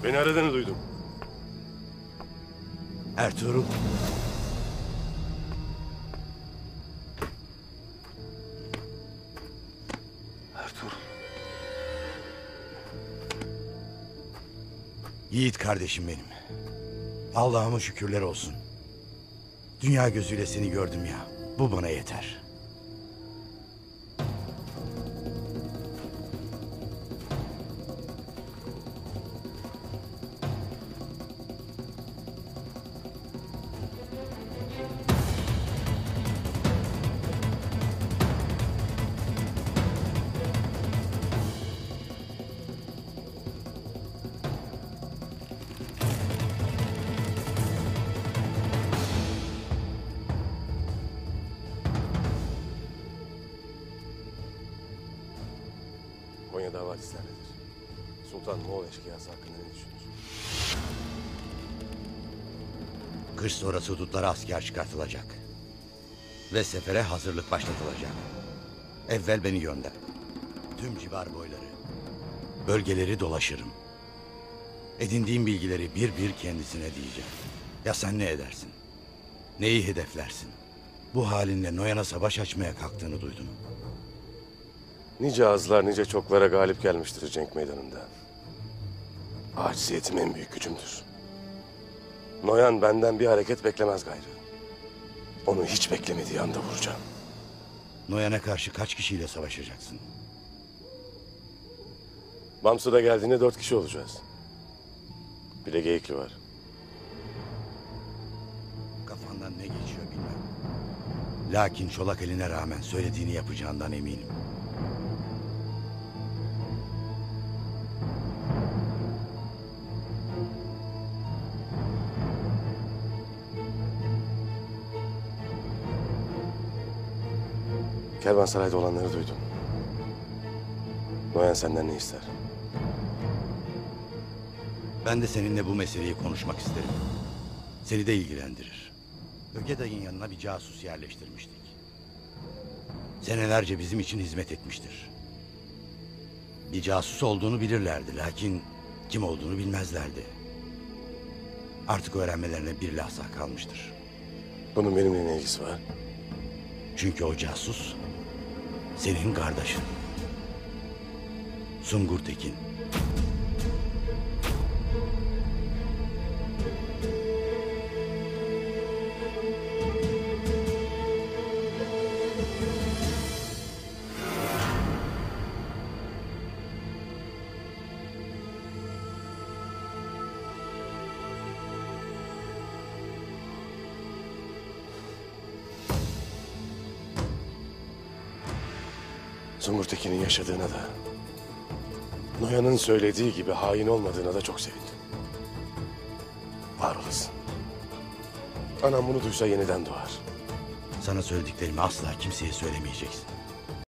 Beni aradığını duydum. Ertuğrul. Ertuğrul. Yiğit kardeşim benim. Allah'ıma şükürler olsun. Dünya gözüyle seni gördüm ya. Bu bana yeter. Konya'da havadislerledir. Sultan Moğol eşkıyası hakkında ne düşünüyorsun? Kış sonrası hudutlara asker çıkartılacak. Ve sefere hazırlık başlatılacak. Evvel beni gönder. Tüm civar boyları, bölgeleri dolaşırım. Edindiğim bilgileri bir bir kendisine diyeceğim. Ya sen ne edersin? Neyi hedeflersin? Bu halinle Noyan'a savaş açmaya kalktığını duydum. Nice azlar nice çoklara galip gelmiştir cenk meydanında. Aciziyetim en büyük gücümdür. Noyan benden bir hareket beklemez gayrı. Onu hiç beklemediği anda vuracağım. Noyan'a karşı kaç kişiyle savaşacaksın? Bamsu'da geldiğinde 4 kişi olacağız. Bir de Geyikli var. Kafandan ne geçiyor bilmem. Lakin çolak eline rağmen söylediğini yapacağından eminim. Kervansaray'da olanları duydum. Noyan senden ne ister? Ben de seninle bu meseleyi konuşmak isterim. Seni de ilgilendirir. Ögeday'ın yanına bir casus yerleştirmiştik. Senelerce bizim için hizmet etmiştir. Bir casus olduğunu bilirlerdi, lakin kim olduğunu bilmezlerdi. Artık öğrenmelerine bir lahza kalmıştır. Bunun benimle ne ilgisi var? Çünkü o casus senin kardeşin. Sungur Tekin. Sungur Tekin'in yaşadığına da, Noyan'ın söylediği gibi hain olmadığına da çok sevindim. Var olasın. Anam bunu duysa yeniden doğar. Sana söylediklerimi asla kimseye söylemeyeceksin.